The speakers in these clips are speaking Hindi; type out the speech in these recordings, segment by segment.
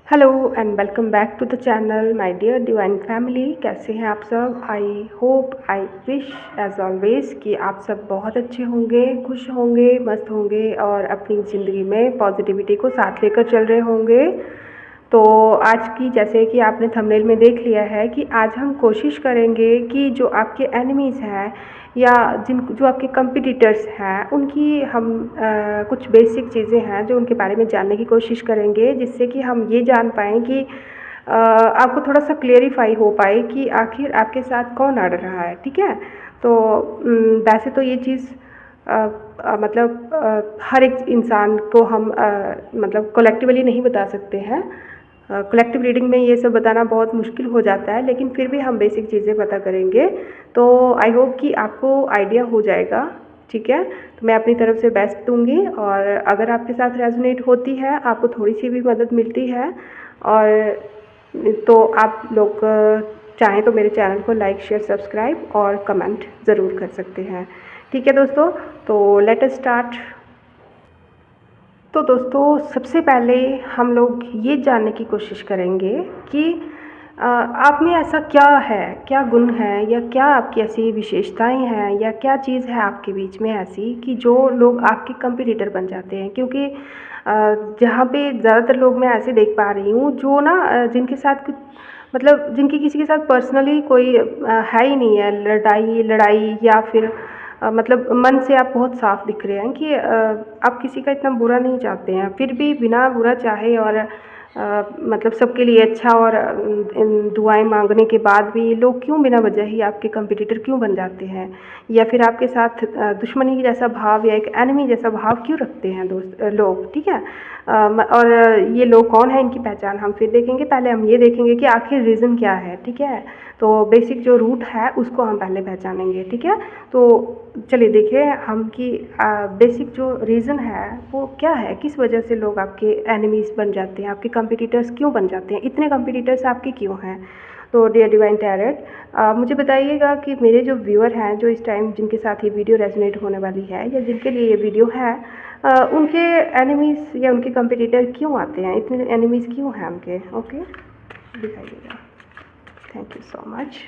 Hello and welcome back to the channel my dear divine family. कैसे हैं आप सब? I hope I wish as always कि आप सब बहुत अच्छे होंगे, खुश होंगे, मस्त होंगे और अपनी ज़िंदगी में पॉजिटिविटी को साथ लेकर चल रहे होंगे। तो आज की, जैसे कि आपने थंबनेल में देख लिया है, कि आज हम कोशिश करेंगे कि जो आपके एनिमीज़ हैं या जो आपके कंपटीटर्स हैं उनकी हम कुछ बेसिक चीज़ें हैं जो उनके बारे में जानने की कोशिश करेंगे, जिससे कि हम ये जान पाएँ कि आपको थोड़ा सा क्लेरिफाई हो पाए कि आखिर आपके साथ कौन अड़ रहा है। ठीक है? तो वैसे तो ये चीज़ हर एक इंसान को हम मतलब कलेक्टिवली नहीं बता सकते हैं। कलेक्टिव रीडिंग में ये सब बताना बहुत मुश्किल हो जाता है, लेकिन फिर भी हम बेसिक चीज़ें पता करेंगे। तो आई होप कि आपको आइडिया हो जाएगा। ठीक है? तो मैं अपनी तरफ से बेस्ट दूँगी और अगर आपके साथ रेजोनेट होती है, आपको थोड़ी सी भी मदद मिलती है और तो आप लोग चाहें तो मेरे चैनल को लाइक, शेयर, सब्सक्राइब और कमेंट ज़रूर कर सकते हैं। ठीक है दोस्तों? तो लेट अस स्टार्ट। तो दोस्तों, सबसे पहले हम लोग ये जानने की कोशिश करेंगे कि आप में ऐसा क्या है, क्या गुण है या क्या आपकी ऐसी विशेषताएं हैं या क्या चीज़ है आपके बीच में ऐसी कि जो लोग आपके कंपटीटर बन जाते हैं। क्योंकि जहाँ पे ज़्यादातर लोग मैं ऐसे देख पा रही हूँ जो ना जिनके साथ मतलब जिनकी किसी के साथ पर्सनली कोई है ही नहीं है, लड़ाई या फिर मतलब मन से आप बहुत साफ दिख रहे हैं कि आप किसी का इतना बुरा नहीं चाहते हैं, फिर भी बिना बुरा चाहे और मतलब सबके लिए अच्छा और दुआएं मांगने के बाद भी लोग क्यों बिना वजह ही आपके कंपटीटर क्यों बन जाते हैं, या फिर आपके साथ दुश्मनी जैसा भाव या एक एनिमी जैसा भाव क्यों रखते हैं लोग। ठीक है? और ये लोग कौन है, इनकी पहचान हम फिर देखेंगे। पहले हम ये देखेंगे कि आखिर रीज़न क्या है। ठीक है? तो बेसिक जो रूट है उसको हम पहले पहचानेंगे। ठीक है? तो चलिए देखिए हम कि बेसिक जो रीज़न है वो क्या है, किस वजह से लोग आपके एनिमीज़ बन जाते हैं, आपके कंपटीटर्स क्यों बन जाते हैं, इतने कंपटीटर्स आपके क्यों हैं। तो डियर डिवाइन टैरेट, मुझे बताइएगा कि मेरे जो व्यूअर हैं, जो इस टाइम जिनके साथ ये वीडियो रेजोनेट होने वाली है या जिनके लिए ये वीडियो है, उनके एनिमीज़ या उनके कंपटीटर क्यों आते हैं, इतने एनिमीज़ क्यों हैं उनके। ओके, दिखाइएगा। Thank you so much.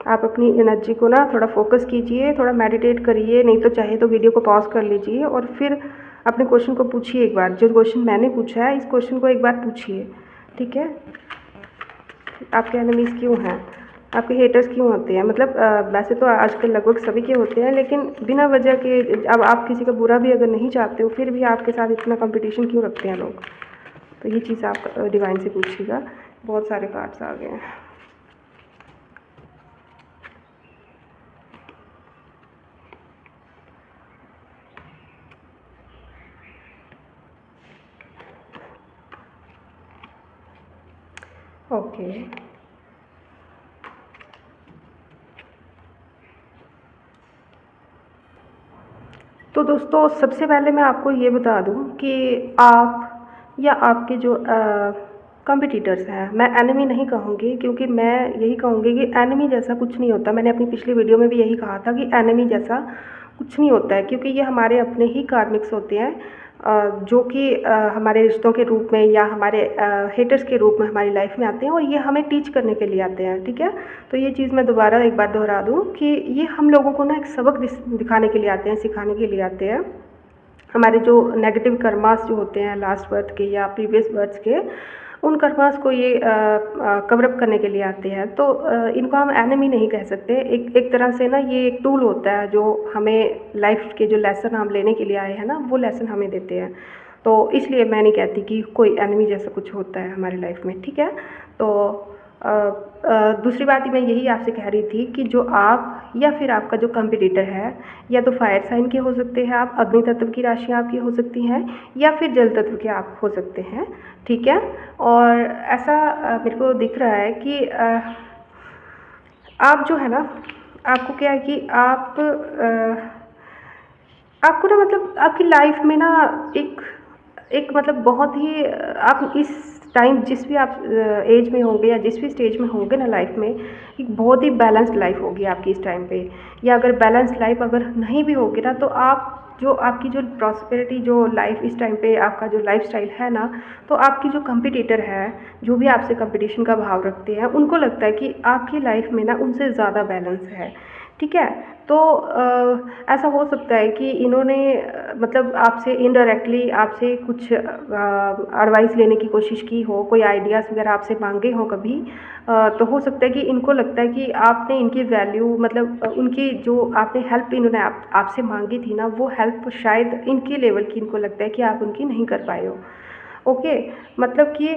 आप अपनी एनर्जी को ना थोड़ा फोकस कीजिए, थोड़ा मेडिटेट करिए, नहीं तो चाहे तो वीडियो को पॉज कर लीजिए और फिर अपने क्वेश्चन को पूछिए एक बार। जो क्वेश्चन मैंने पूछा है, इस क्वेश्चन को एक बार पूछिए। ठीक है? आपके एनिमीज़ क्यों हैं, आपके हेटर्स क्यों होते हैं। मतलब वैसे तो आजकल लगभग सभी के होते हैं, लेकिन बिना वजह के, अब आप किसी का बुरा भी अगर नहीं चाहते हो फिर भी आपके साथ इतना कंपटीशन क्यों रखते हैं लोग। तो ये चीज़ आप डिवाइन से पूछिएगा। बहुत सारे कार्ड्स आ गए हैं। ओके, तो दोस्तों सबसे पहले मैं आपको ये बता दूं कि आप या आपके जो कंपटीटर्स हैं, मैं एनिमी नहीं कहूँगी, क्योंकि मैं यही कहूँगी कि एनिमी जैसा कुछ नहीं होता। मैंने अपनी पिछली वीडियो में भी यही कहा था कि एनिमी जैसा कुछ नहीं होता है, क्योंकि ये हमारे अपने ही कार्मिक्स होते हैं, जो कि हमारे रिश्तों के रूप में या हमारे हेटर्स के रूप में हमारी लाइफ में आते हैं और ये हमें टीच करने के लिए आते हैं। ठीक है? तो ये चीज़ मैं दोबारा एक बार दोहरा दूँ कि ये हम लोगों को ना एक सबक दिखाने के लिए आते हैं, सिखाने के लिए आते हैं। हमारे जो नेगेटिव कर्मास जो होते हैं लास्ट बर्थ के या प्रीवियस बर्थ्स के, उन कर्मास को ये कवर अप करने के लिए आते हैं। तो इनको हम एनिमी नहीं कह सकते। एक तरह से ना ये एक टूल होता है जो हमें लाइफ के जो लेसन हम लेने के लिए आए हैं ना, वो लेसन हमें देते हैं। तो इसलिए मैं नहीं कहती कि कोई एनिमी जैसा कुछ होता है हमारी लाइफ में। ठीक है? तो दूसरी बात मैं यही आपसे कह रही थी कि जो आप या फिर आपका जो कंपटीटर है, या तो फायर साइन के हो सकते हैं आप, अग्नि तत्व की राशियाँ आपकी हो सकती हैं, या फिर जल तत्व के आप हो सकते हैं, ठीक है। और ऐसा मेरे को दिख रहा है कि आप जो है ना, आपको क्या है कि आपको ना मतलब आपकी लाइफ में ना एक एक मतलब बहुत ही आप इस टाइम जिस भी आप एज में होंगे या जिस भी स्टेज में होंगे ना लाइफ में, एक बहुत ही बैलेंस्ड लाइफ होगी आपकी इस टाइम पे। या अगर बैलेंस्ड लाइफ अगर नहीं भी होगी ना, तो आप जो आपकी जो प्रॉस्पेरिटी जो लाइफ इस टाइम पे आपका जो लाइफस्टाइल है ना, तो आपकी जो कंपटीटर है, जो भी आपसे कंपटीशन का भाव रखते हैं, उनको लगता है कि आपकी लाइफ में ना उनसे ज़्यादा बैलेंस है, ठीक है। तो ऐसा हो सकता है कि इन्होंने मतलब आपसे इनडायरेक्टली आपसे कुछ एडवाइस लेने की कोशिश की हो, कोई आइडियाज़ वगैरह आपसे मांगे हों कभी। तो हो सकता है कि इनको लगता है कि आपने इनकी वैल्यू मतलब उनकी जो आपने हेल्प इन्होंने आपसे मांगी थी ना, वो हेल्प शायद इनकी लेवल की इनको लगता है कि आप उनकी नहीं कर पाए हो। ओके, मतलब कि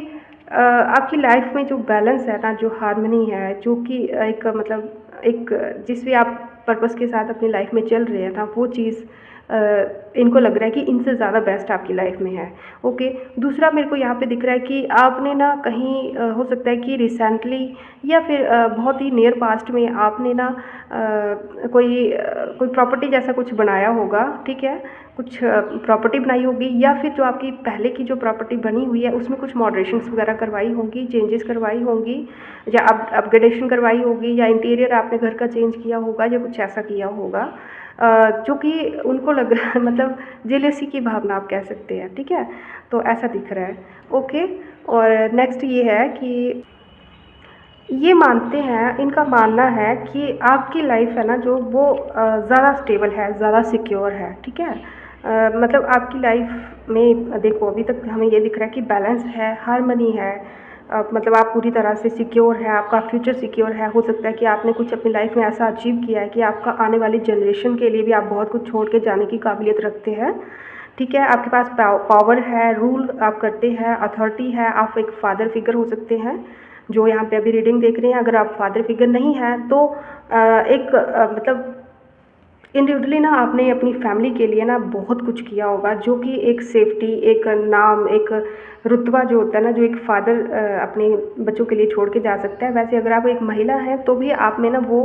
आपकी लाइफ में जो बैलेंस है ना, जो हार्मनी है, जो कि एक मतलब एक जिस भी आप पर्पस के साथ अपनी लाइफ में चल रहे हैं ना, वो चीज़ इनको लग रहा है कि इनसे ज़्यादा बेस्ट आपकी लाइफ में है। ओके, दूसरा मेरे को यहाँ पे दिख रहा है कि आपने ना कहीं हो सकता है कि रिसेंटली या फिर बहुत ही नियर पास्ट में आपने ना कोई प्रॉपर्टी जैसा कुछ बनाया होगा, ठीक है। कुछ प्रॉपर्टी बनाई होगी, या फिर जो आपकी पहले की जो प्रॉपर्टी बनी हुई है उसमें कुछ मॉडरेशंस वगैरह करवाई होंगी, चेंजेस करवाई होंगी, या अपग्रेडेशन करवाई होगी, या इंटीरियर आपने घर का चेंज किया होगा, या कुछ ऐसा किया होगा जो कि उनको लग रहा है मतलब जेलेसी की भावना आप कह सकते हैं, ठीक है। तो ऐसा दिख रहा है। ओके, और नेक्स्ट ये है कि ये मानते हैं, इनका मानना है कि आपकी लाइफ है ना जो वो ज़्यादा स्टेबल है, ज़्यादा सिक्योर है, ठीक है। मतलब आपकी लाइफ में देखो अभी तक हमें ये दिख रहा है कि बैलेंस है, हार्मनी है, मतलब आप पूरी तरह से सिक्योर है, आपका फ्यूचर सिक्योर है। हो सकता है कि आपने कुछ अपनी लाइफ में ऐसा अचीव किया है कि आपका आने वाली जनरेशन के लिए भी आप बहुत कुछ छोड़ के जाने की काबिलियत रखते हैं, ठीक है। आपके पास पावर है, रूल आप करते हैं, अथॉरिटी है, आप एक फादर फिगर हो सकते हैं। जो यहाँ पे अभी रीडिंग देख रहे हैं, अगर आप फादर फिगर नहीं हैं तो एक मतलब इंडिविजुअली ना आपने अपनी फैमिली के लिए ना बहुत कुछ किया होगा, जो कि एक सेफ्टी, एक नाम, एक रुतबा जो होता है ना, जो एक फादर अपने बच्चों के लिए छोड़ के जा सकता है, वैसे अगर आप एक महिला हैं तो भी आप में ना वो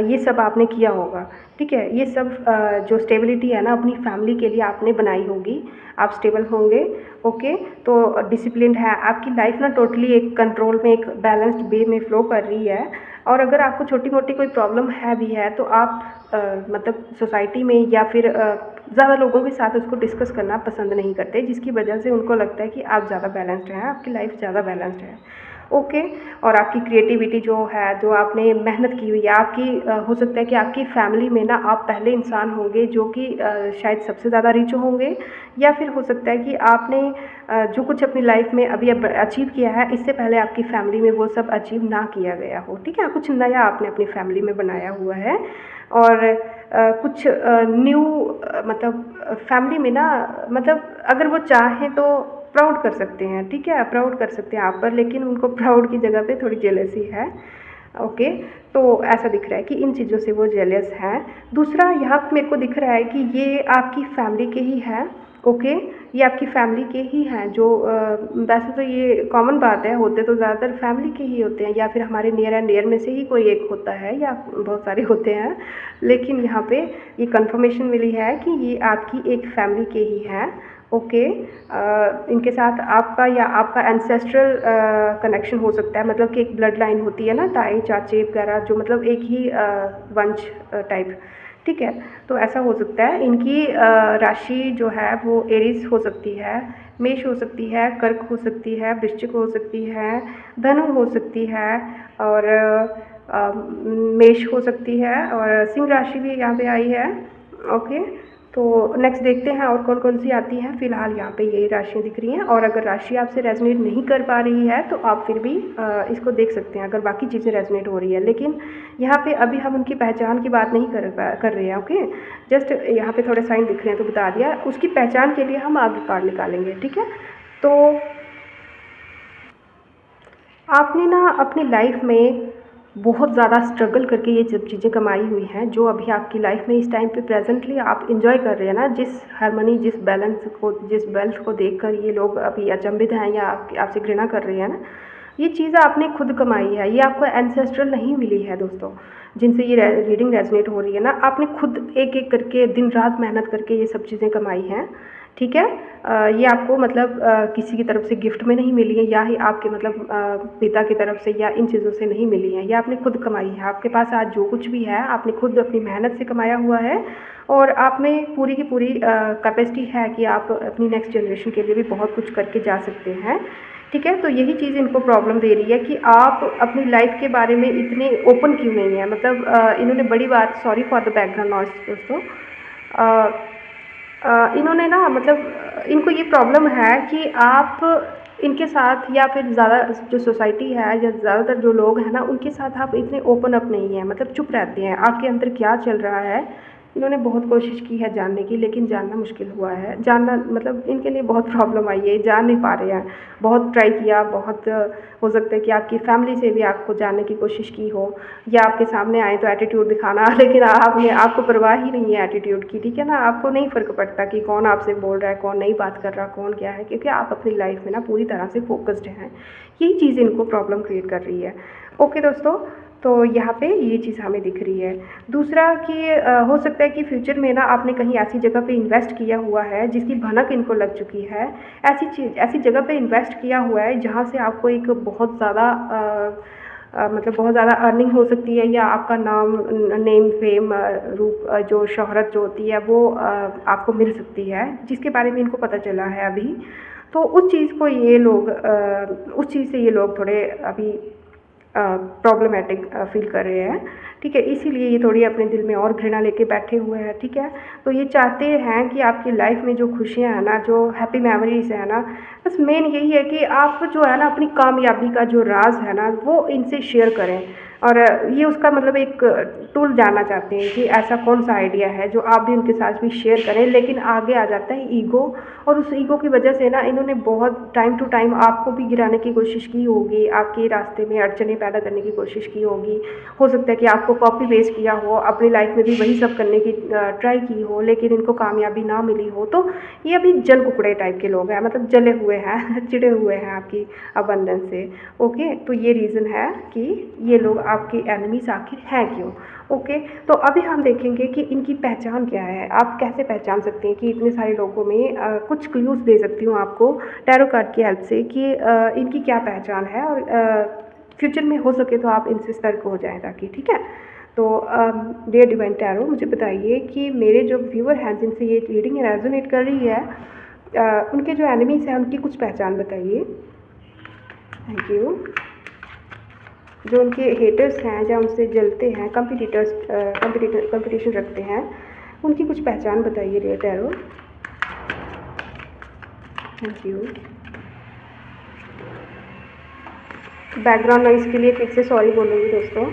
ये सब आपने किया होगा, ठीक है। ये सब जो स्टेबिलिटी है ना अपनी फैमिली के लिए आपने बनाई होगी, आप स्टेबल होंगे। ओके, तो डिसिप्लिन है आपकी लाइफ ना, टोटली एक कंट्रोल में, एक बैलेंस्ड वे में फ़्लो कर रही है। और अगर आपको छोटी मोटी कोई प्रॉब्लम है भी है तो आप मतलब सोसाइटी में या फिर ज़्यादा लोगों के साथ उसको डिस्कस करना पसंद नहीं करते, जिसकी वजह से उनको लगता है कि आप ज़्यादा बैलेंस्ड हैं, आपकी लाइफ ज़्यादा बैलेंस्ड है। ओके, और आपकी क्रिएटिविटी जो है, जो आपने मेहनत की हुई है आपकी, हो सकता है कि आपकी फैमिली में ना आप पहले इंसान होंगे जो कि शायद सबसे ज़्यादा रिच होंगे, या फिर हो सकता है कि आपने जो कुछ अपनी लाइफ में अभी अब अचीव किया है, इससे पहले आपकी फैमिली में वो सब अचीव ना किया गया हो, ठीक है। कुछ नया आपने अपनी फैमिली में बनाया हुआ है, और कुछ न्यू मतलब फैमिली में ना, मतलब अगर वो चाहें तो प्राउड कर सकते हैं, ठीक है, प्राउड कर सकते हैं आप पर, लेकिन उनको प्राउड की जगह पे थोड़ी जेलसी है। ओके, तो ऐसा दिख रहा है कि इन चीज़ों से वो जेलस हैं। दूसरा यहाँ पे मेरे को दिख रहा है कि ये आपकी फैमिली के ही हैं। ओके, ये आपकी फैमिली के ही हैं, जो वैसे तो ये कॉमन बात है, होते तो ज़्यादातर फैमिली के ही होते हैं, या फिर हमारे नियर एंड डियर में से ही कोई एक होता है, या बहुत सारे होते हैं। लेकिन यहाँ पे ये कंफर्मेशन मिली है कि ये आपकी एक फैमिली के ही हैं। ओके, इनके साथ आपका या आपका एंसेस्ट्रल कनेक्शन हो सकता है, मतलब कि एक ब्लड लाइन होती है ना, ताई चाचे वगैरह, जो मतलब एक ही वंश टाइप, ठीक है। तो ऐसा हो सकता है। इनकी राशि जो है वो एरीज हो सकती है, मेष हो सकती है, कर्क हो सकती है, वृश्चिक हो सकती है, धनु हो सकती है, और मेष हो सकती है, और सिंह राशि भी यहाँ पे आई है। ओके, तो नेक्स्ट देखते हैं और कौन कौन सी आती हैं। फिलहाल यहाँ पे ये राशियाँ दिख रही हैं, और अगर राशि आपसे रेजोनेट नहीं कर पा रही है तो आप फिर भी इसको देख सकते हैं, अगर बाकी चीज़ें रेजोनेट हो रही है। लेकिन यहाँ पे अभी हम उनकी पहचान की बात नहीं कर रहे हैं। ओके, जस्ट यहाँ पे थोड़े साइन दिख रहे हैं तो बता दिया, उसकी पहचान के लिए हम आगे कार्ड निकालेंगे, ठीक है। तो आपने ना अपनी लाइफ में बहुत ज़्यादा स्ट्रगल करके ये सब चीज़ें कमाई हुई हैं, जो अभी आपकी लाइफ में इस टाइम पे प्रेजेंटली आप इंजॉय कर रहे हैं ना, जिस हार्मनी, जिस बैलेंस को, जिस वेल्थ को देखकर ये लोग अभी अचंभित हैं या आपसे घृणा कर रहे हैं ना, ये चीज़ आपने खुद कमाई है। ये आपको एंसेस्ट्रल नहीं मिली है दोस्तों, जिनसे ये रीडिंग रेजोनेट हो रही है ना, आपने खुद एक एक करके दिन रात मेहनत करके ये सब चीज़ें कमाई हैं। ठीक है। ये आपको मतलब किसी की तरफ से गिफ्ट में नहीं मिली है, या ही आपके मतलब पिता की तरफ से या इन चीज़ों से नहीं मिली है, ये आपने खुद कमाई है। आपके पास आज जो कुछ भी है आपने खुद अपनी मेहनत से कमाया हुआ है, और आप में पूरी की पूरी कैपेसिटी है कि आप अपनी नेक्स्ट जनरेशन के लिए भी बहुत कुछ करके जा सकते हैं। ठीक है। तो यही चीज़ इनको प्रॉब्लम दे रही है कि आप अपनी लाइफ के बारे में इतने ओपन क्यों नहीं है। मतलब इन्होंने बड़ी बात, sorry for the background noise दोस्तों, इन्होंने ना मतलब इनको ये प्रॉब्लम है कि आप इनके साथ, या फिर ज़्यादा जो सोसाइटी है या ज़्यादातर जो लोग हैं ना, उनके साथ आप इतने ओपन अप नहीं हैं, मतलब चुप रहते हैं। आपके अंदर क्या चल रहा है, इन्होंने बहुत कोशिश की है जानने की, लेकिन जानना मुश्किल हुआ है। जानना मतलब इनके लिए बहुत प्रॉब्लम आई है, जान नहीं पा रहे हैं। बहुत ट्राई किया, बहुत हो सकता है कि आपकी फैमिली से भी आपको जानने की कोशिश की हो, या आपके सामने आए तो एटीट्यूड दिखाना, लेकिन आपने, आपको परवाह ही नहीं है एटीट्यूड की। ठीक है ना, आपको नहीं फ़र्क पड़ता कि कौन आपसे बोल रहा है, कौन नहीं बात कर रहा, कौन क्या है, क्योंकि आप अपनी लाइफ में ना पूरी तरह से फोकस्ड हैं। यही चीज़ इनको प्रॉब्लम क्रिएट कर रही है। ओके दोस्तों, तो यहाँ पे ये चीज़ हमें दिख रही है। दूसरा कि हो सकता है कि फ्यूचर में ना आपने कहीं ऐसी जगह पे इन्वेस्ट किया हुआ है जिसकी भनक इनको लग चुकी है। ऐसी जगह पे इन्वेस्ट किया हुआ है जहाँ से आपको एक बहुत ज़्यादा मतलब बहुत ज़्यादा अर्निंग हो सकती है, या आपका नाम, नेम, फेम, रूप, जो शोहरत जो होती है वो आपको मिल सकती है, जिसके बारे में इनको पता चला है अभी। तो उस चीज़ को ये लोग उस चीज़ से ये लोग थोड़े अभी प्रॉब्लमेटिक फ़ील कर रहे हैं। ठीक है, इसीलिए ये थोड़ी अपने दिल में और घृणा लेके बैठे हुए हैं। ठीक है, तो ये चाहते हैं कि आपकी लाइफ में जो खुशियाँ हैं ना, जो हैप्पी मेमोरीज़ है ना, बस मेन यही है कि आप जो है ना अपनी कामयाबी का जो राज है ना वो इनसे शेयर करें। और ये उसका मतलब एक टूल जानना चाहते हैं कि ऐसा कौन सा आइडिया है जो आप भी उनके साथ भी शेयर करें, लेकिन आगे आ जाता है ईगो। और उस ईगो की वजह से ना इन्होंने बहुत टाइम टू टाइम आपको भी गिराने की कोशिश की होगी, आपके रास्ते में अड़चने पैदा करने की कोशिश की होगी। हो सकता है कि आपको कॉपी पेस्ट किया हो, अपनी लाइफ में भी वही सब करने की ट्राई की हो, लेकिन इनको कामयाबी ना मिली हो। तो ये अभी जल कुकड़े टाइप के लोग हैं, मतलब जले हुए हैं चिड़े हुए हैं आपकी अबंडेंस से। ओके, तो ये रीज़न है कि ये लोग आपके एनिमीज आखिर हैं क्यों। ओके, तो अभी हम देखेंगे कि इनकी पहचान क्या है। आप कैसे पहचान सकते हैं कि इतने सारे लोगों में कुछ क्लूज़ दे सकती हूँ आपको टैरो कार्ड की हेल्प से कि इनकी क्या पहचान है, और फ्यूचर में हो सके तो आप इनसे सतर्क हो जाएं ताकि। ठीक है, तो डियर डिवाइन टैरो, मुझे बताइए कि मेरे जो व्यूअर हैं जिनसे ये रीडिंग रेजोनेट कर रही है, उनके जो एनिमीज़ हैं उनकी कुछ पहचान बताइए। Thank you. जो उनके हेटर्स हैं, जो उनसे जलते हैं, कंपटीशन रखते हैं, उनकी कुछ पहचान बताइए dear tarot. Thank you. Background noise के लिए फिर से सॉरी बोलूँगी दोस्तों।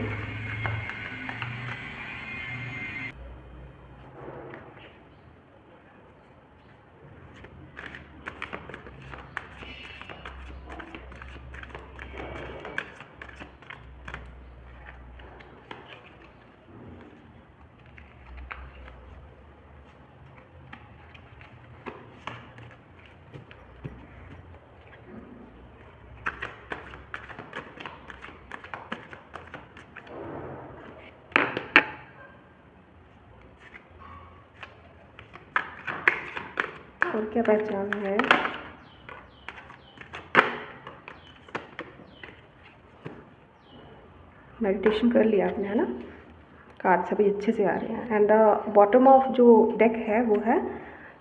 और क्या पहचान है? मेडिटेशन कर लिया आपने, है ना? कार्ड सभी अच्छे से आ रहे हैं। एंड द बॉटम ऑफ जो डेक है वो है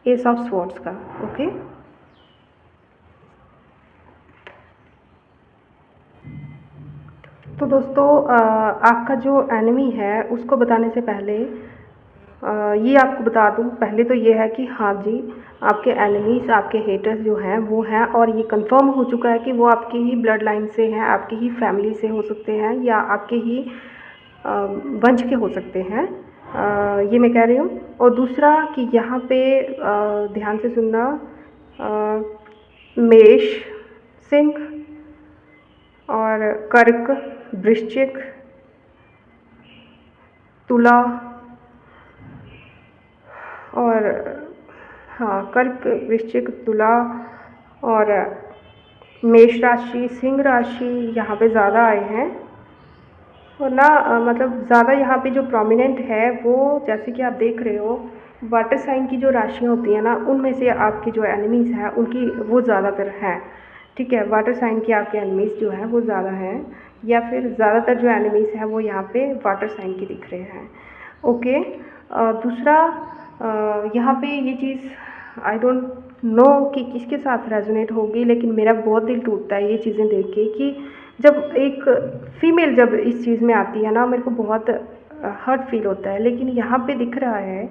एस ऑफ स्वॉर्ड्स का। ओके, तो दोस्तों आपका जो एनिमी है उसको बताने से पहले ये आपको बता दूं, पहले तो ये है कि हाँ जी, आपके एनिमीज़, आपके हेटर्स जो हैं वो हैं, और ये कंफर्म हो चुका है कि वो आपकी ही ब्लड लाइन से हैं, आपकी ही फैमिली से हो सकते हैं, या आपके ही वंश के हो सकते हैं। ये मैं कह रही हूँ। और दूसरा कि यहाँ पे ध्यान से सुनना, मेष, सिंह, और कर्क, वृश्चिक, तुला और हाँ, कर्क, वृश्चिक, तुला और मेष राशि, सिंह राशि यहाँ पे ज़्यादा आए हैं। और ना मतलब ज़्यादा यहाँ पे जो प्रोमिनेंट है वो, जैसे कि आप देख रहे हो, वाटर साइन की जो राशियाँ होती हैं ना, उनमें से आपकी जो एनिमीज़ हैं उनकी वो ज़्यादातर हैं। ठीक है, वाटर साइन की आपके एनिमीज़ जो हैं वो ज़्यादा हैं, या फिर ज़्यादातर जो एनिमीज़ हैं वो यहाँ पे वाटर साइन की दिख रहे हैं। ओके। दूसरा, यहाँ पे ये चीज़ आई डोंट नो कि किसके साथ रेजोनेट होगी, लेकिन मेरा बहुत दिल टूटता है ये चीज़ें देख के कि जब एक फ़ीमेल जब इस चीज़ में आती है ना, मेरे को बहुत हर्ट फील होता है। लेकिन यहाँ पे दिख रहा है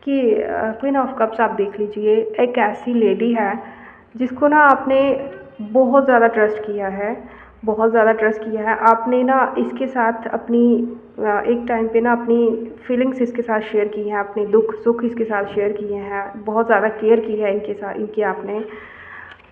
कि क्वीन ऑफ कप्स आप देख लीजिए, एक ऐसी लेडी है जिसको ना आपने बहुत ज़्यादा ट्रस्ट किया है, बहुत ज़्यादा ट्रस्ट किया है आपने ना इसके साथ अपनी एक टाइम पे ना अपनी फीलिंग्स इसके साथ शेयर की हैं, अपने दुख सुख इसके साथ शेयर किए हैं, बहुत ज़्यादा केयर की है इनके साथ, इनकी आपने,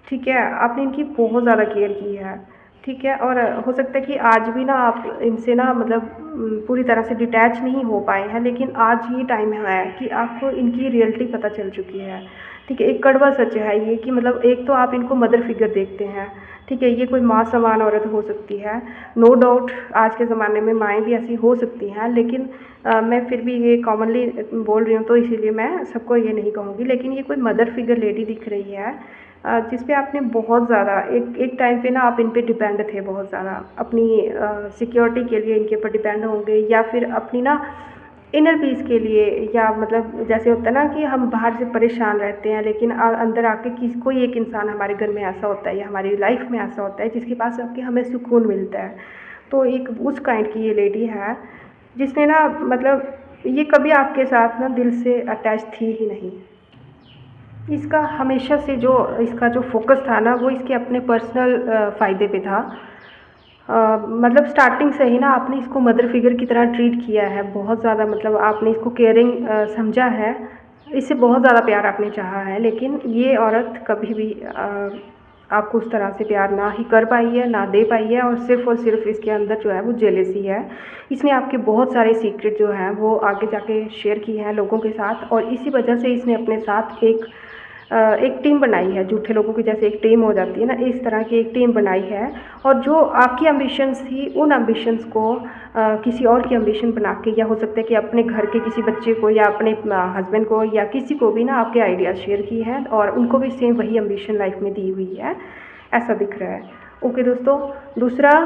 ठीक है, आपने इनकी बहुत ज़्यादा केयर की है। ठीक है, और हो सकता है कि आज भी ना आप इनसे ना मतलब पूरी तरह से डिटैच नहीं हो पाए हैं, लेकिन आज ये टाइम है कि आपको इनकी रियलिटी पता चल चुकी है। ठीक है, एक कड़वा सच है ये कि मतलब एक तो आप इनको मदर फिगर देखते हैं। ठीक है, ये कोई माँ समान औरत हो सकती है, नो डाउट आज के ज़माने में माएँ भी ऐसी हो सकती हैं, लेकिन मैं फिर भी ये कॉमनली बोल रही हूँ तो इसीलिए मैं सबको ये नहीं कहूँगी, लेकिन ये कोई मदर फिगर लेडी दिख रही है जिस पे आपने बहुत ज़्यादा एक टाइम पे ना आप इन पे डिपेंड थे बहुत ज़्यादा, अपनी सिक्योरिटी के लिए इनके ऊपर डिपेंड होंगे, या फिर अपनी ना इनर पीस के लिए, या मतलब जैसे होता है ना कि हम बाहर से परेशान रहते हैं, लेकिन अंदर आके किसी कोई एक इंसान हमारे घर में ऐसा होता है या हमारी लाइफ में ऐसा होता है जिसके पास आके हमें सुकून मिलता है। तो एक उस काइंड की ये लेडी है जिसने ना मतलब ये कभी आपके साथ ना दिल से अटैच थी ही नहीं। इसका हमेशा से जो इसका जो फ़ोकस था ना वो इसके अपने पर्सनल फ़ायदे पे था। मतलब स्टार्टिंग से ही ना आपने इसको मदर फिगर की तरह ट्रीट किया है, बहुत ज़्यादा मतलब आपने इसको केयरिंग समझा है, इससे बहुत ज़्यादा प्यार आपने चाहा है, लेकिन ये औरत कभी भी आपको उस तरह से प्यार ना ही कर पाई है, ना दे पाई है, और सिर्फ़ इसके अंदर जो है वो जेलसी है। इसने आपके बहुत सारे सीक्रेट जो हैं वो आगे जाके शेयर किए हैं लोगों के साथ, और इसी वजह से इसने अपने साथ एक टीम बनाई है, झूठे लोगों की जैसे एक टीम हो जाती है ना, इस तरह की एक टीम बनाई है। और जो आपकी एम्बिशंस थी उन एम्बिशंस को किसी और की एम्बिशन बना के, या हो सकता है कि अपने घर के किसी बच्चे को या अपने हस्बैंड को या किसी को भी ना आपके आइडियाज़ शेयर किए हैं, और उनको भी सेम वही एम्बिशन लाइफ में दी हुई है, ऐसा दिख रहा है। ओके दोस्तों, दूसरा,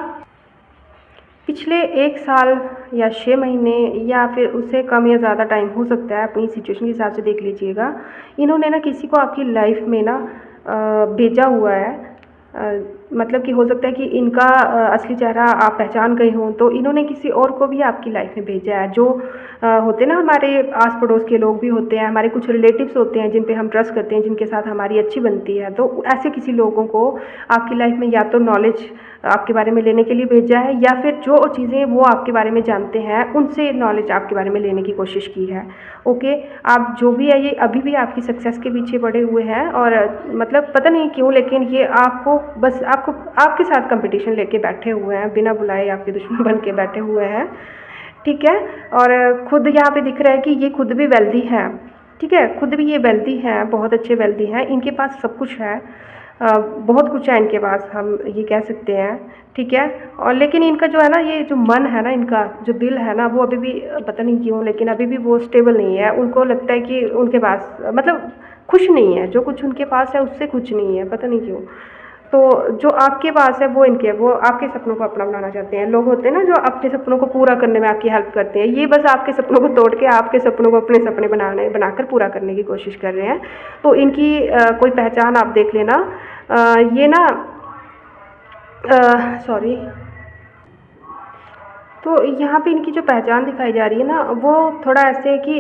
पिछले 1 साल या 6 महीने या फिर उससे कम या ज़्यादा टाइम हो सकता है, अपनी सिचुएशन के हिसाब से देख लीजिएगा, इन्होंने ना किसी को आपकी लाइफ में ना भेजा हुआ है। मतलब कि हो सकता है कि इनका असली चेहरा आप पहचान गए हों, तो इन्होंने किसी और को भी आपकी लाइफ में भेजा है। जो होते हैं ना, हमारे आस पड़ोस के लोग भी होते हैं, हमारे कुछ रिलेटिव्स होते हैं जिन पे हम ट्रस्ट करते हैं, जिनके साथ हमारी अच्छी बनती है, तो ऐसे किसी लोगों को आपकी लाइफ में या तो नॉलेज आपके बारे में लेने के लिए भेजा है, या फिर जो चीज़ें वो आपके बारे में जानते हैं उनसे नॉलेज आपके बारे में लेने की कोशिश की है। ओके, आप जो भी है ये अभी भी आपकी सक्सेस के पीछे पड़े हुए हैं, और मतलब पता नहीं क्यों, लेकिन ये आपको बस आपको आपके साथ कंपटीशन लेके बैठे हुए हैं, बिना बुलाए आपके दुश्मन बन के बैठे हुए हैं। ठीक है, और खुद यहाँ पे दिख रहा है कि ये खुद भी वेल्दी हैं। ठीक है, खुद भी ये वेल्दी हैं, बहुत अच्छे वेल्दी हैं, इनके पास सब कुछ है, बहुत कुछ है इनके पास, हम ये कह सकते हैं। ठीक है, और लेकिन इनका जो है ना, ये जो मन है ना, इनका जो दिल है ना, वो अभी भी पता नहीं क्यों, लेकिन अभी भी वो स्टेबल नहीं है। उनको लगता है कि उनके पास मतलब खुश नहीं है, जो कुछ उनके पास है उससे कुछ नहीं है, पता नहीं क्यों। तो जो आपके पास है वो आपके सपनों को अपना बनाना चाहते हैं। लोग होते हैं ना जो अपने सपनों को पूरा करने में आपकी हेल्प करते हैं, ये बस आपके सपनों को तोड़ के आपके सपनों को अपने सपने बनाकर पूरा करने की कोशिश कर रहे हैं। तो इनकी कोई पहचान आप देख लेना, ये ना सॉरी, तो यहाँ पे इनकी जो पहचान दिखाई जा रही है ना, वो थोड़ा ऐसे है कि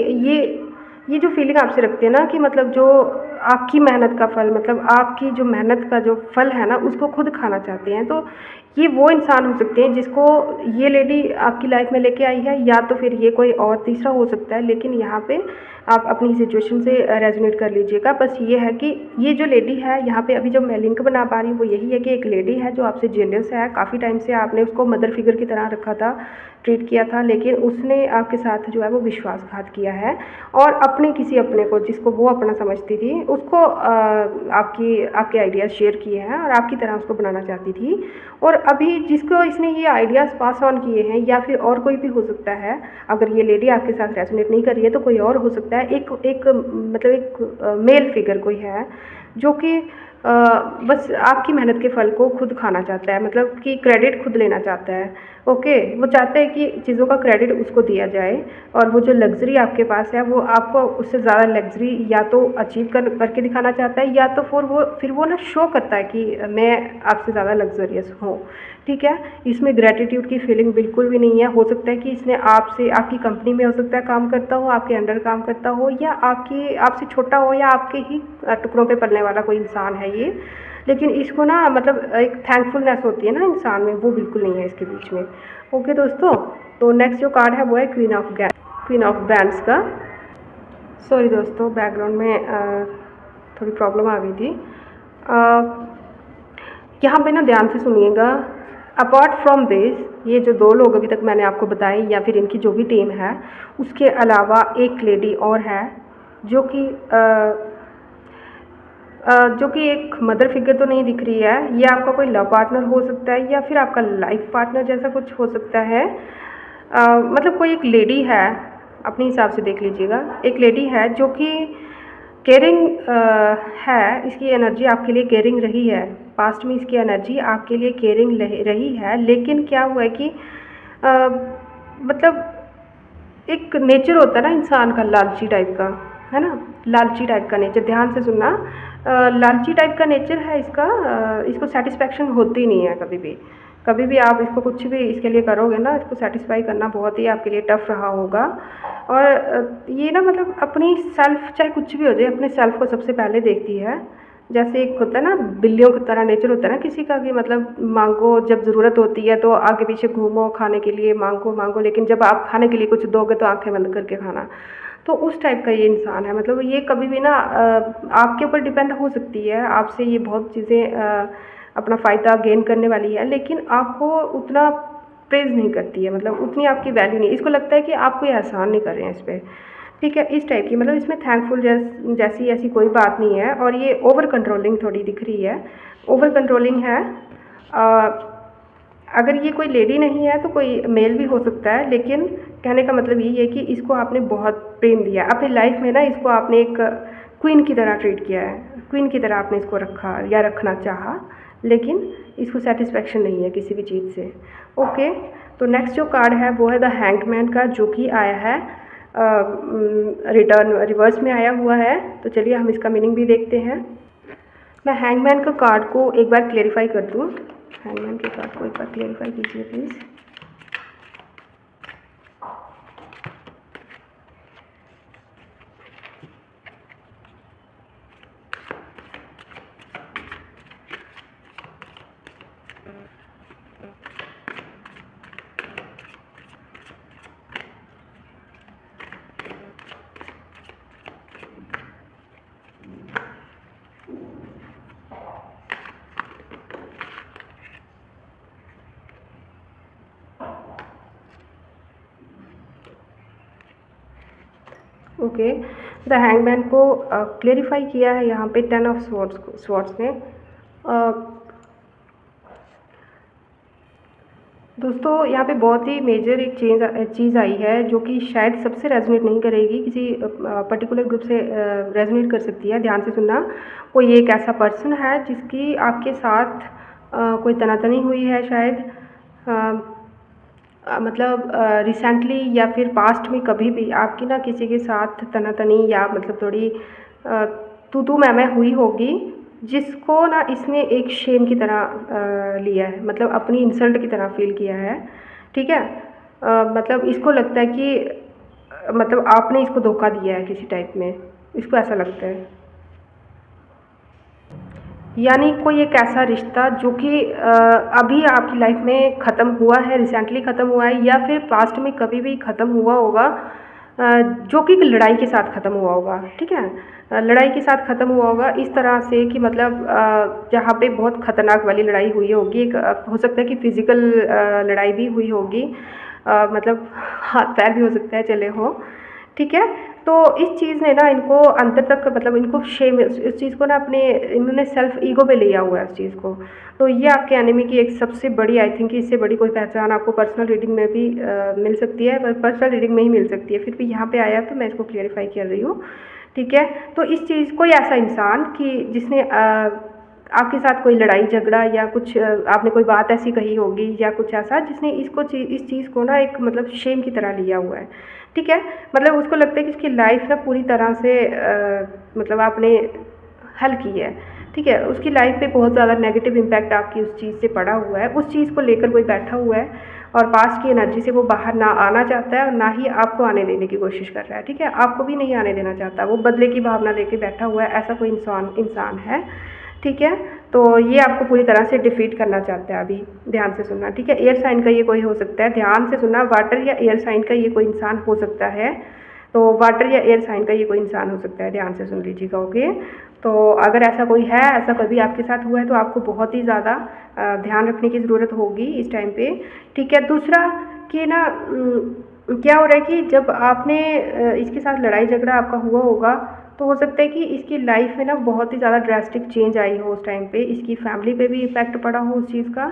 ये जो फीलिंग आपसे रखते हैं ना, कि मतलब जो आपकी मेहनत का फल, मतलब आपकी जो मेहनत का जो फल है ना, उसको खुद खाना चाहते हैं। तो ये वो इंसान हो सकते हैं जिसको ये लेडी आपकी लाइफ में लेके आई है, या तो फिर ये कोई और तीसरा हो सकता है। लेकिन यहाँ पे आप अपनी सिचुएशन से रेजोनेट कर लीजिएगा। बस ये है कि ये जो लेडी है यहाँ पे, अभी जो मैं लिंक बना पा रही हूँ वो यही है कि एक लेडी है जो आपसे जेलस है। काफ़ी टाइम से आपने उसको मदर फिगर की तरह रखा था, ट्रीट किया था, लेकिन उसने आपके साथ जो है वो विश्वासघात किया है। और अपने किसी अपने को, जिसको वो अपना समझती थी, उसको आपके आइडियाज़ शेयर किए हैं और आपकी तरह उसको बनाना चाहती थी। और अभी जिसको इसने ये आइडियाज़ पास ऑन किए हैं, या फिर और कोई भी हो सकता है, अगर ये लेडी आपके साथ रेजोनेट नहीं कर रही है तो कोई और हो सकता है। मतलब एक मेल फिगर कोई है जो कि बस आपकी मेहनत के फल को खुद खाना चाहता है, मतलब कि क्रेडिट खुद लेना चाहता है। ओके, वो चाहते हैं कि चीज़ों का क्रेडिट उसको दिया जाए, और वो जो लग्ज़री आपके पास है वो आपको उससे ज़्यादा लग्ज़री या तो अचीव करके दिखाना चाहता है, या तो फिर वो ना शो करता है कि मैं आपसे ज़्यादा लग्जरियस हूँ। ठीक है, इसमें ग्रेटिट्यूड की फीलिंग बिल्कुल भी नहीं है। हो सकता है कि इसने आपकी कंपनी में हो सकता है काम करता हो, आपके अंडर काम करता हो, या आपसे छोटा हो, या आपके ही टुकड़ों पे पलने वाला कोई इंसान है ये। लेकिन इसको ना, मतलब एक थैंकफुलनेस होती है ना इंसान में, वो बिल्कुल नहीं है इसके बीच में। ओके दोस्तों, तो नेक्स्ट जो कार्ड है वो है क्वीन ऑफ बैंड्स का। सॉरी दोस्तों, बैकग्राउंड में थोड़ी प्रॉब्लम आ गई थी। यहाँ पे ना ध्यान से सुनिएगा। अपार्ट फ्रॉम दिस, ये जो दो लोग अभी तक मैंने आपको बताए, या फिर इनकी जो भी टीम है, उसके अलावा एक लेडी और है जो कि एक मदर फिगर तो नहीं दिख रही है। ये आपका कोई लव पार्टनर हो सकता है, या फिर आपका लाइफ पार्टनर जैसा कुछ हो सकता है। मतलब कोई एक लेडी है, अपने हिसाब से देख लीजिएगा। एक लेडी है जो कि केयरिंग है, इसकी एनर्जी आपके लिए केयरिंग रही है। पास्ट में इसकी एनर्जी आपके लिए केयरिंग रही है, लेकिन क्या हुआ है कि मतलब एक नेचर होता है ना इंसान का, लालची टाइप का, है ना, लालची टाइप का नेचर। ध्यान से सुनना, लालची टाइप का नेचर है इसका। इसको सेटिस्फैक्शन होती नहीं है कभी भी। कभी भी आप इसको कुछ भी इसके लिए करोगे ना, इसको सेटिस्फाई करना बहुत ही आपके लिए टफ रहा होगा। और ये ना, मतलब अपनी सेल्फ, चाहे कुछ भी हो जाए, अपने सेल्फ को सबसे पहले देखती है। जैसे एक होता है ना, बिल्लियों की तरह नेचर होता है ना किसी का, कि मतलब मांगो जब ज़रूरत होती है तो आगे पीछे घूमो, खाने के लिए मांगो, लेकिन जब आप खाने के लिए कुछ दोगे तो आंखें बंद करके खाना। तो उस टाइप का ये इंसान है। मतलब ये कभी भी ना आपके ऊपर डिपेंड हो सकती है, आपसे ये बहुत चीज़ें अपना फ़ायदा गेन करने वाली है, लेकिन आपको उतना प्रेज़ नहीं करती है, मतलब उतनी आपकी वैल्यू नहीं। इसको लगता है कि आप कोई एहसान नहीं कर रहे हैं इस पर। ठीक है, इस टाइप की, मतलब इसमें थैंकफुल जैसी ऐसी कोई बात नहीं है। और ये ओवर कंट्रोलिंग थोड़ी दिख रही है, ओवर कंट्रोलिंग है। अगर ये कोई लेडी नहीं है तो कोई मेल भी हो सकता है, लेकिन कहने का मतलब यही है कि इसको आपने बहुत प्रेम दिया अपनी लाइफ में ना। इसको आपने एक क्वीन की तरह ट्रीट किया है, क्वीन की तरह आपने इसको रखा या रखना चाहा, लेकिन इसको सेटिस्फेक्शन नहीं है किसी भी चीज़ से। ओके, तो नेक्स्ट जो कार्ड है वो है द हैंगमैन का, जो कि आया है रिवर्स में आया हुआ है। तो चलिए हम इसका मीनिंग भी देखते हैं। मैं हैंगमैन का कार्ड को एक बार क्लेरिफाई कर दूँ। हैंगमैन के कार्ड को एक बार क्लेरिफाई कीजिए प्लीज़। ओके, द हैंगमैन को क्लेरिफाई किया है यहाँ पे 10 ऑफ स्वॉर्ड्स ने। दोस्तों यहाँ पे बहुत ही मेजर एक चीज़ आई है जो कि शायद सबसे रेजोनेट नहीं करेगी, किसी पर्टिकुलर ग्रुप से रेजोनेट कर सकती है। ध्यान से सुनना। कोई एक ऐसा पर्सन है जिसकी आपके साथ कोई तनातनी हुई है शायद, मतलब रिसेंटली या फिर पास्ट में कभी भी आपकी ना किसी के साथ तनातनी या मतलब थोड़ी तू मैं हुई होगी, जिसको ना इसने एक शेम की तरह लिया है, मतलब अपनी इंसल्ट की तरह फील किया है। ठीक है, मतलब इसको लगता है कि मतलब आपने इसको धोखा दिया है किसी टाइप में, इसको ऐसा लगता है। यानी कोई एक ऐसा रिश्ता जो कि अभी आपकी लाइफ में ख़त्म हुआ है, रिसेंटली ख़त्म हुआ है या फिर पास्ट में कभी भी ख़त्म हुआ होगा, जो कि लड़ाई के साथ ख़त्म हुआ होगा, ठीक है। लड़ाई के साथ ख़त्म हुआ होगा इस तरह से कि मतलब जहाँ पे बहुत ख़तरनाक वाली लड़ाई हुई होगी, एक हो सकता है कि फ़िज़िकल लड़ाई भी हुई होगी, मतलब हाथ पैर भी हो सकता है चले हों, ठीक है। तो इस चीज़ ने ना इनको अंदर तक मतलब इनको शेम इस चीज़ को ना अपने इन्होंने सेल्फ ईगो पे लिया हुआ है इस चीज़ को। तो ये आपके एनिमी की एक सबसे बड़ी, आई थिंक इससे बड़ी कोई पहचान आपको पर्सनल रीडिंग में भी मिल सकती है, पर्सनल रीडिंग में ही मिल सकती है, फिर भी यहाँ पे आया तो मैं इसको क्लियरिफाई कर रही हूँ, ठीक है। तो इस चीज़ कोई ऐसा इंसान कि जिसने आपके साथ कोई लड़ाई झगड़ा या कुछ आपने कोई बात ऐसी कही होगी या कुछ ऐसा जिसने इस चीज़ को ना एक मतलब शेम की तरह लिया हुआ है, ठीक है। मतलब उसको लगता है कि उसकी लाइफ ना पूरी तरह से मतलब आपने हल की है, ठीक है। उसकी लाइफ पे बहुत ज़्यादा नेगेटिव इम्पैक्ट आपकी उस चीज़ से पड़ा हुआ है, उस चीज़ को लेकर कोई बैठा हुआ है और पास्ट की एनर्जी से वो बाहर ना आना चाहता है और ना ही आपको आने देने की कोशिश कर रहा है, ठीक है। आपको भी नहीं आने देना चाहता, वो बदले की भावना लेके बैठा हुआ है, ऐसा कोई इंसान है, ठीक है। तो ये आपको पूरी तरह से डिफीट करना चाहता है, अभी ध्यान से सुनना, ठीक है। एयर साइन का ये कोई हो सकता है, ध्यान से सुनना, वाटर या एयर साइन का ये कोई इंसान हो सकता है। तो वाटर या एयर साइन का ये कोई इंसान हो सकता है, ध्यान से सुन लीजिएगा, ओके। तो अगर ऐसा कोई है, ऐसा कभी आपके साथ हुआ है तो आपको बहुत ही ज़्यादा ध्यान रखने की ज़रूरत होगी इस टाइम पे, ठीक है। दूसरा कि ना क्या हो रहा है कि जब आपने इसके साथ लड़ाई झगड़ा आपका हुआ होगा तो हो सकता है कि इसकी लाइफ में ना बहुत ही ज़्यादा ड्रास्टिक चेंज आई हो उस टाइम पे, इसकी फैमिली पे भी इफ़ेक्ट पड़ा हो उस चीज़ का,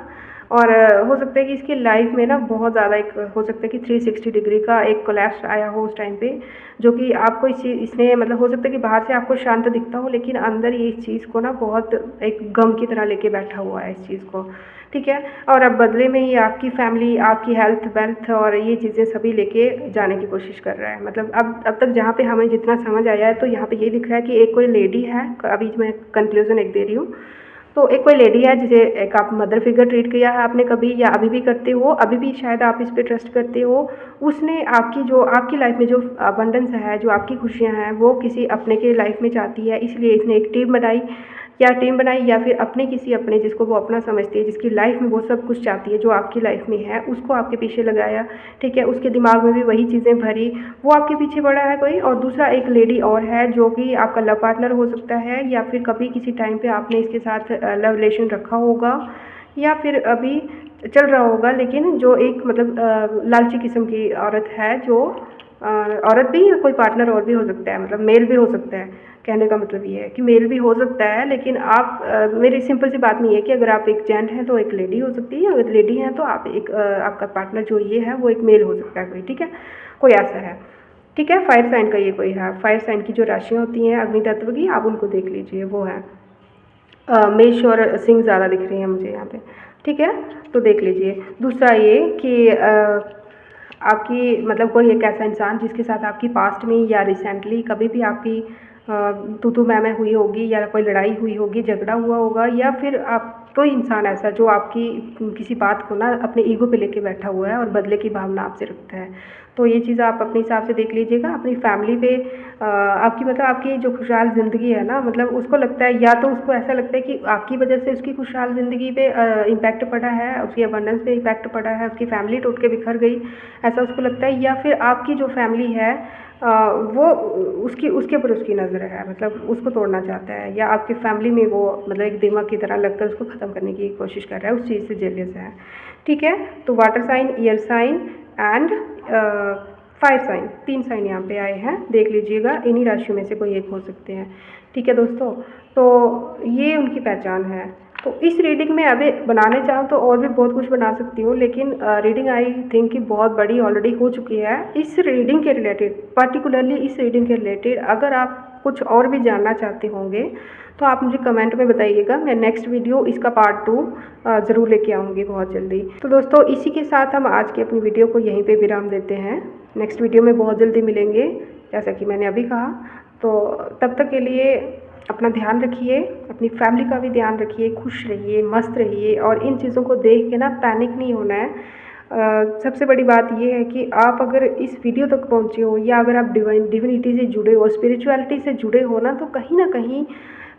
और हो सकता है कि इसकी लाइफ में ना बहुत ज़्यादा एक हो सकता है कि 360 डिग्री का एक कोलैप्स आया हो उस टाइम पे, जो कि आपको इसने मतलब हो सकता है कि बाहर से आपको शांत दिखता हो लेकिन अंदर ये इस चीज़ को ना बहुत एक गम की तरह लेके बैठा हुआ है इस चीज़ को, ठीक है। और अब बदले में ये आपकी फैमिली, आपकी हेल्थ वेल्थ और ये चीज़ें सभी लेके जाने की कोशिश कर रहा है। मतलब अब तक जहाँ पे हमें जितना समझ आया है तो यहाँ पे ये दिख रहा है कि एक कोई लेडी है, अभी मैं कंक्लूजन एक दे रही हूँ, तो एक कोई लेडी है जिसे एक आप मदर फिगर ट्रीट किया है आपने कभी या अभी भी करते हो, अभी भी शायद आप इस पे ट्रस्ट करते हो। उसने आपकी लाइफ में जो अबंडेंस है, जो आपकी खुशियाँ हैं, वो किसी अपने के लाइफ में चाहती है, इसलिए इसने एक टीम बनाई या फिर अपने किसी अपने जिसको वो अपना समझती है, जिसकी लाइफ में वो सब कुछ चाहती है जो आपकी लाइफ में है, उसको आपके पीछे लगाया, ठीक है। उसके दिमाग में भी वही चीज़ें भरी, वो आपके पीछे पड़ा है कोई, और दूसरा एक लेडी और है जो कि आपका लव पार्टनर हो सकता है या फिर कभी किसी टाइम पे आपने इसके साथ लव रिलेशन रखा होगा या फिर अभी चल रहा होगा, लेकिन जो एक मतलब लालची किस्म की औरत है, जो औरत भी या कोई पार्टनर और भी हो सकता है, मतलब मेल भी हो सकता है। कहने का मतलब ये है कि मेल भी हो सकता है, लेकिन आप मेरी सिंपल सी बात नहीं है कि अगर आप एक जेंट हैं तो एक लेडी हो सकती है, अगर लेडी हैं तो आप एक आपका पार्टनर जो ये है वो एक मेल हो सकता है कोई, ठीक है। कोई ऐसा है, ठीक है। फायर साइन का ये कोई है, फायर साइन की जो राशियाँ होती हैं अग्नि तत्व की, आप उनको देख लीजिए, वो है मेष और सिंह ज़्यादा दिख रही हैं मुझे यहाँ पे, ठीक है। तो देख लीजिए। दूसरा ये कि आपकी मतलब कोई एक ऐसा इंसान जिसके साथ आपकी पास्ट में या रिसेंटली कभी भी आपकी तू मैं हुई होगी या कोई लड़ाई हुई होगी, झगड़ा हुआ होगा, या फिर आप कोई इंसान ऐसा जो आपकी किसी बात को ना अपने ईगो पे लेके बैठा हुआ है और बदले की भावना आपसे रखता है। तो ये चीज़ आप अपने हिसाब से देख लीजिएगा। अपनी फैमिली पे आपकी मतलब आपकी जो खुशहाल ज़िंदगी है ना, मतलब उसको लगता है, या तो उसको ऐसा लगता है कि आपकी वजह से उसकी खुशहाल ज़िंदगी पे इम्पैक्ट पड़ा है, उसकी अबंडेंस पे इम्पैक्ट पड़ा है, उसकी फैमिली टूट के बिखर गई, ऐसा उसको लगता है। या फिर आपकी जो फैमिली है वो उसके ऊपर उसकी नज़र है, मतलब उसको तोड़ना चाहता है, या आपकी फैमिली में वो मतलब एक दिमाग की तरह लगकर उसको ख़त्म करने की कोशिश कर रहा है, उस चीज़ से जेलियस है, ठीक है। तो water sign, air sign and fire sign, 3 sign यहाँ पे आए हैं, देख लीजिएगा। इन्हीं राशियों में से कोई एक हो सकते हैं, ठीक है दोस्तों। तो ये उनकी पहचान है। तो इस रीडिंग में अभी बनाने चाहूँ तो और भी बहुत कुछ बना सकती हूँ, लेकिन रीडिंग आई थिंक कि बहुत बड़ी ऑलरेडी हो चुकी है। इस रीडिंग के रिलेटेड, पर्टिकुलरली इस रीडिंग के रिलेटेड अगर आप कुछ और भी जानना चाहते होंगे तो आप मुझे कमेंट में बताइएगा, मैं नेक्स्ट वीडियो इसका पार्ट 2 ज़रूर लेके आऊँगी बहुत जल्दी। तो दोस्तों इसी के साथ हम आज की अपनी वीडियो को यहीं पे विराम देते हैं। नेक्स्ट वीडियो में बहुत जल्दी मिलेंगे, जैसा कि मैंने अभी कहा। तो तब तक के लिए अपना ध्यान रखिए, अपनी फैमिली का भी ध्यान रखिए, खुश रहिए, मस्त रहिए, और इन चीज़ों को देख के ना पैनिक नहीं होना है। सबसे बड़ी बात ये है कि आप अगर इस वीडियो तक पहुँचे हो या अगर आप डिविनिटी से जुड़े हो, स्पिरिचुअलिटी से जुड़े हो ना, तो कहीं ना कहीं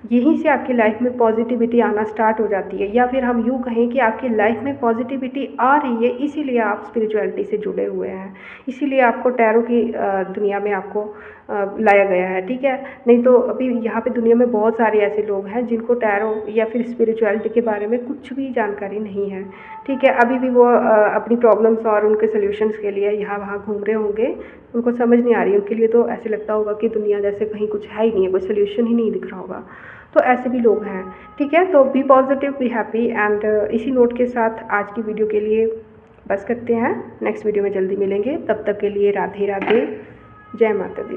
यहीं से आपकी लाइफ में पॉजिटिविटी आना स्टार्ट हो जाती है, या फिर हम यूँ कहें कि आपकी लाइफ में पॉजिटिविटी आ रही है, इसीलिए आप स्पिरिचुअलिटी से जुड़े हुए हैं, इसीलिए आपको टैरो की दुनिया में आपको लाया गया है, ठीक है। नहीं तो अभी यहाँ पे दुनिया में बहुत सारे ऐसे लोग हैं जिनको टैरो या फिर स्पिरिचुअलिटी के बारे में कुछ भी जानकारी नहीं है, ठीक है। अभी भी वो अपनी प्रॉब्लम्स और उनके सॉल्यूशंस के लिए यहाँ वहाँ घूम रहे होंगे, उनको समझ नहीं आ रही, उनके लिए तो ऐसे लगता होगा कि दुनिया जैसे कहीं कुछ है ही नहीं है, कोई सोल्यूशन ही नहीं दिख रहा होगा। तो ऐसे भी लोग हैं, ठीक है। तो be positive, be happy and इसी नोट के साथ आज की वीडियो के लिए बस करते हैं। नेक्स्ट वीडियो में जल्दी मिलेंगे, तब तक के लिए राधे राधे, जय माता दी।